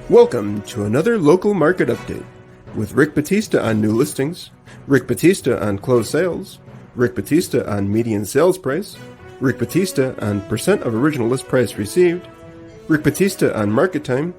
Welcome to another local market update with Rick Batista on new listings, Rick Batista on closed sales, Rick Batista on median sales price, Rick Batista on percent of original list price received, Rick Batista on market time,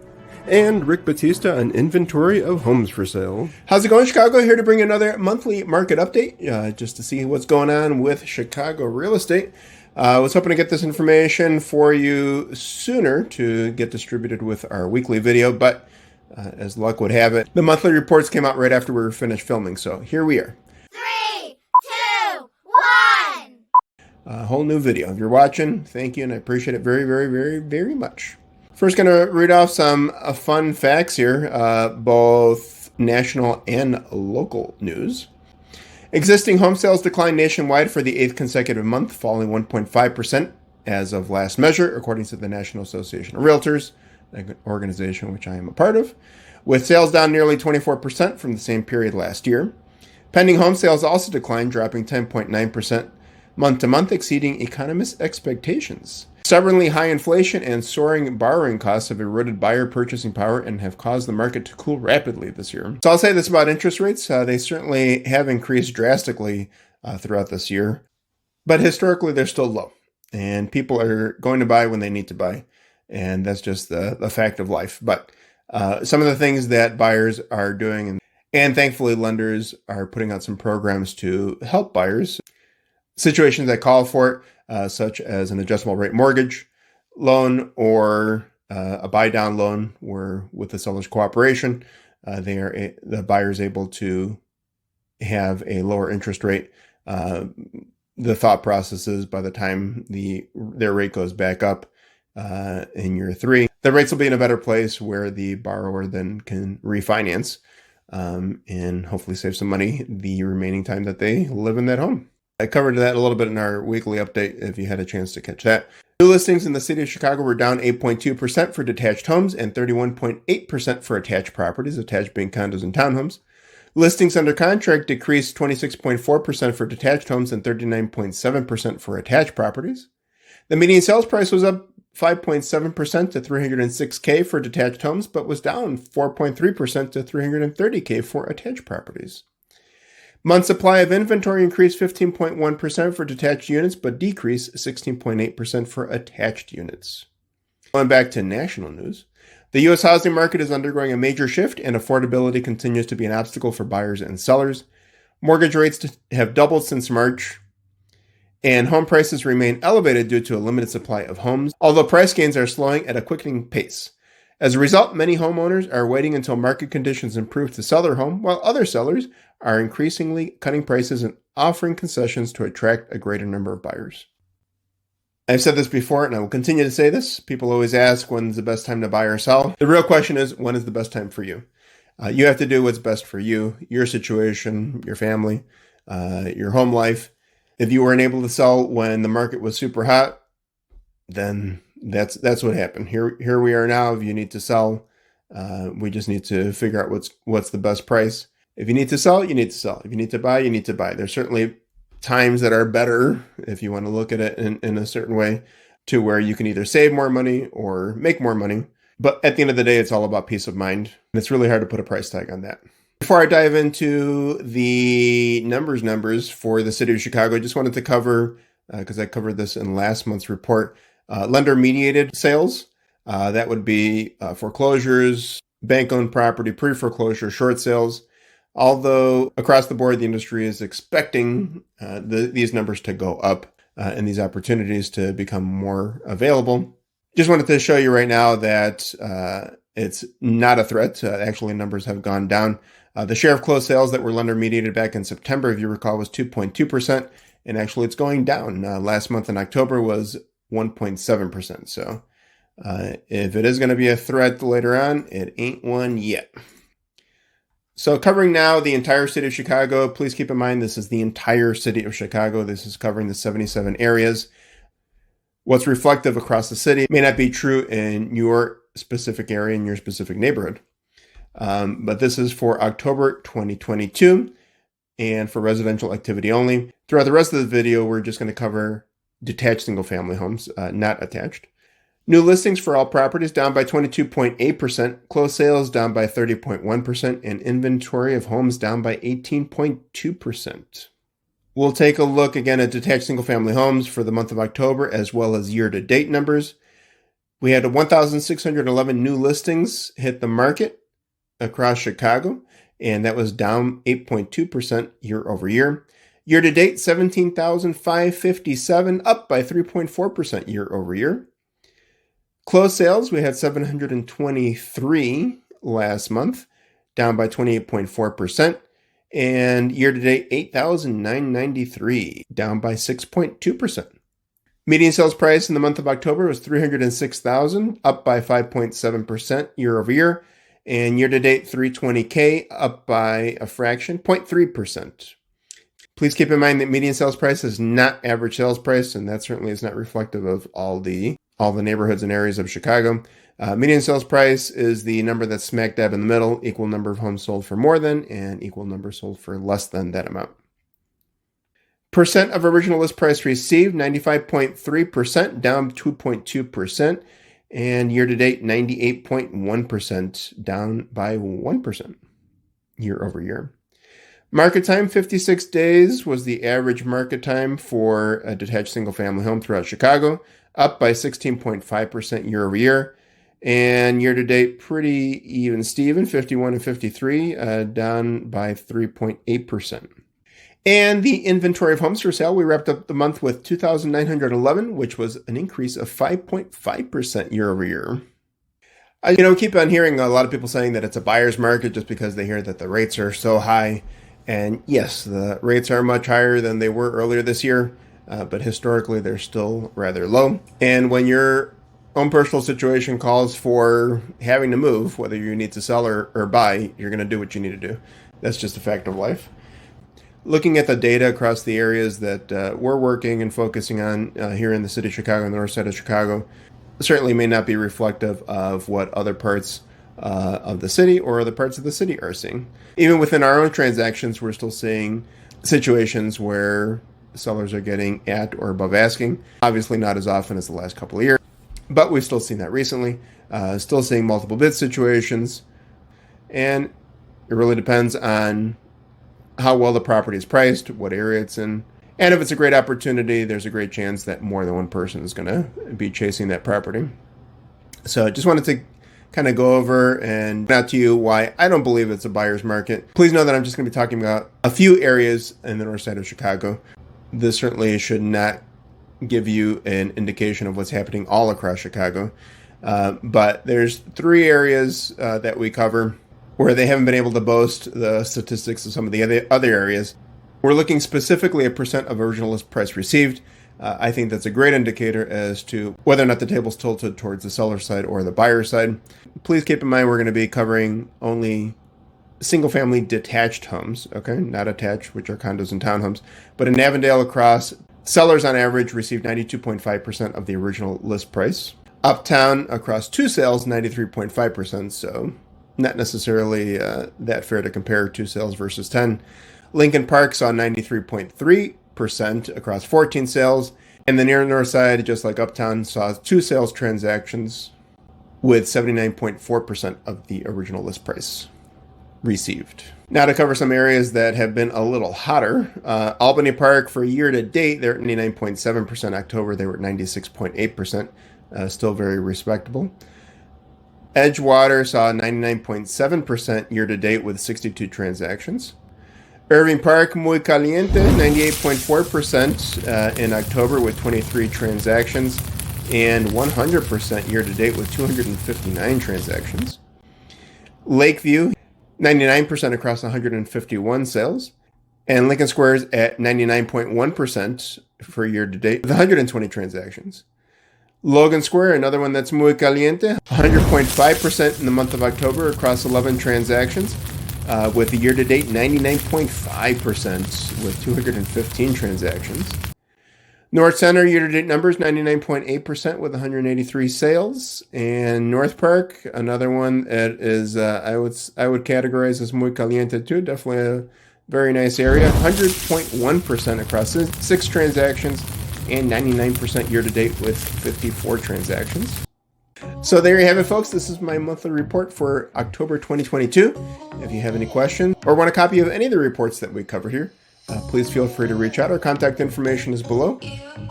and Rick Batista on inventory of homes for sale. How's it going, Chicago? Here to bring another monthly market update just to see what's going on with Chicago real estate. I was hoping to get this information for you sooner to get distributed with our weekly video, but as luck would have it, the monthly reports came out right after we were finished filming, so here we are. 3, 2, 1! A whole new video. If you're watching, thank you, and I appreciate it very, very, very, very much. First, going to read off some fun facts here, both national and local news. Existing home sales declined nationwide for the 8th consecutive month, falling 1.5% as of last measure, according to the National Association of Realtors, an organization which I am a part of, with sales down nearly 24% from the same period last year. Pending home sales also declined, dropping 10.9% month to month, exceeding economists' expectations. Stubbornly high inflation and soaring borrowing costs have eroded buyer purchasing power and have caused the market to cool rapidly this year. So I'll say this about interest rates. They certainly have increased drastically throughout this year, but historically they're still low. And people are going to buy when they need to buy. And that's just the fact of life. But some of the things that buyers are doing, and thankfully lenders are putting out some programs to help buyers. Situations that call for it, such as an adjustable rate mortgage loan or a buy down loan, where with the seller's cooperation, the buyer is able to have a lower interest rate. The thought process is by the time their rate goes back up in year 3, the rates will be in a better place where the borrower then can refinance and hopefully save some money the remaining time that they live in that home. I covered that a little bit in our weekly update if you had a chance to catch that. New listings in the city of Chicago were down 8.2% for detached homes and 31.8% for attached properties, attached being condos and townhomes. Listings under contract decreased 26.4% for detached homes and 39.7% for attached properties. The median sales price was up 5.7% to $306K for detached homes, but was down 4.3% to $330K for attached properties. Month supply of inventory increased 15.1% for detached units, but decreased 16.8% for attached units. Going back to national news, the U.S. housing market is undergoing a major shift, and affordability continues to be an obstacle for buyers and sellers. Mortgage rates have doubled since March, and home prices remain elevated due to a limited supply of homes, although price gains are slowing at a quickening pace. As a result, many homeowners are waiting until market conditions improve to sell their home, while other sellers are increasingly cutting prices and offering concessions to attract a greater number of buyers. I've said this before, and I will continue to say this. People always ask, when's the best time to buy or sell? The real question is, when is the best time for you? You have to do what's best for you, your situation, your family, your home life. If you weren't able to sell when the market was super hot, then that's what happened. Here we are now. If you need to sell, we just need to figure out what's the best price. If you need to sell, you need to sell. If you need to buy, you need to buy. There's certainly times that are better, if you want to look at it in a certain way, to where you can either save more money or make more money. But at the end of the day, it's all about peace of mind. And it's really hard to put a price tag on that. Before I dive into the numbers for the city of Chicago, I just wanted to cover, because I covered this in last month's report, lender-mediated sales. That would be foreclosures, bank-owned property, pre-foreclosure, short sales. Although across the board, the industry is expecting these numbers to go up and these opportunities to become more available. Just wanted to show you right now that it's not a threat. Actually, numbers have gone down. The share of closed sales that were lender-mediated back in September, if you recall, was 2.2%. And actually, it's going down. Last month in October was 1.7%. So if it is going to be a threat later on, it ain't one yet. So covering now the entire city of Chicago, please keep in mind this is the entire city of Chicago. This is covering the 77 areas. What's reflective across the city may not be true in your specific area, in your specific neighborhood. But this is for October 2022 and for residential activity only. Throughout the rest of the video, we're just going to cover detached single-family homes, not attached. New listings for all properties down by 22.8%, closed sales down by 30.1%, and inventory of homes down by 18.2%. We'll take a look again at detached single-family homes for the month of October as well as year-to-date numbers. We had 1,611 new listings hit the market across Chicago, and that was down 8.2% year over year. Year-to-date, 17,557, up by 3.4% year over year. Closed sales, we had 723 last month, down by 28.4%. And year-to-date, 8,993, down by 6.2%. Median sales price in the month of October was $306,000, up by 5.7% year over year. And year-to-date, $320K, up by a fraction, 0.3%. Please keep in mind that median sales price is not average sales price, and that certainly is not reflective of all the neighborhoods and areas of Chicago. Median sales price is the number that's smack dab in the middle, equal number of homes sold for more than, and equal number sold for less than that amount. Percent of original list price received, 95.3%, down 2.2%. And year-to-date, 98.1%, down by 1% year over year. Market time, 56 days was the average market time for a detached single-family home throughout Chicago, up by 16.5% year over year. And year-to-date, pretty even Steven, 51 and 53, down by 3.8%. And the inventory of homes for sale, we wrapped up the month with 2,911, which was an increase of 5.5% year over year. Keep on hearing a lot of people saying that it's a buyer's market just because they hear that the rates are so high. And yes, the rates are much higher than they were earlier this year, but historically they're still rather low. And when your own personal situation calls for having to move, whether you need to sell or buy, you're going to do what you need to do. That's just a fact of life. Looking at the data across the areas that we're working and focusing on here in the city of Chicago, and the north side of Chicago, certainly may not be reflective of what other parts of the city or other parts of the city are seeing. Even within our own transactions, we're still seeing situations where sellers are getting at or above asking. Obviously not as often as the last couple of years, but we've still seen that recently. Still seeing multiple bid situations. And it really depends on how well the property is priced, what area it's in. And if it's a great opportunity, there's a great chance that more than one person is going to be chasing that property. So I just wanted to kind of go over and point out to you why I don't believe it's a buyer's market. Please know that I'm just going to be talking about a few areas in the north side of Chicago. This certainly should not give you an indication of what's happening all across Chicago. But there's three areas that we cover where they haven't been able to boast the statistics of some of the other areas. We're looking specifically at percent of original list price received. I think that's a great indicator as to whether or not the table's tilted towards the seller side or the buyer side. Please keep in mind we're going to be covering only single-family detached homes, okay? Not attached, which are condos and townhomes. But in Avondale across, sellers on average received 92.5% of the original list price. Uptown across two sales, 93.5%, so not necessarily that fair to compare 2 sales versus 10. Lincoln Park saw 93.3% across 14 sales. And the near north side, just like Uptown, saw 2 sales transactions with 79.4% of the original list price received. Now to cover some areas that have been a little hotter. Albany Park for year to date, they're at 99.7%. October, they were at 96.8%. Still very respectable. Edgewater saw 99.7% year-to-date with 62 transactions. Irving Park, Muy Caliente, 98.4% in October with 23 transactions, and 100% year-to-date with 259 transactions. Lakeview, 99% across 151 sales. And Lincoln Square's at 99.1% for year-to-date with 120 transactions. Logan Square, another one that's muy caliente, 100.5% in the month of October across 11 transactions, with the year-to-date 99.5% with 215 transactions. North Center year-to-date numbers, 99.8% with 183 sales. And North Park, another one that is, I would categorize as muy caliente too, definitely a very nice area, 100.1% across 6 transactions. And 99% year-to-date with 54 transactions. So there you have it, folks. This is my monthly report for October 2022. If you have any questions or want a copy of any of the reports that we cover here, please feel free to reach out. Our contact information is below.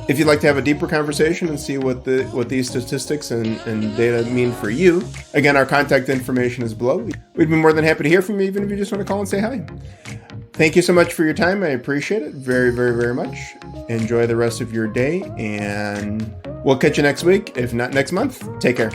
If you'd like to have a deeper conversation and see what these statistics and data mean for you, again, our contact information is below. We'd be more than happy to hear from you, even if you just want to call and say hi. Thank you so much for your time. I appreciate it very, very, very much. Enjoy the rest of your day, and we'll catch you next week, if not next month. Take care.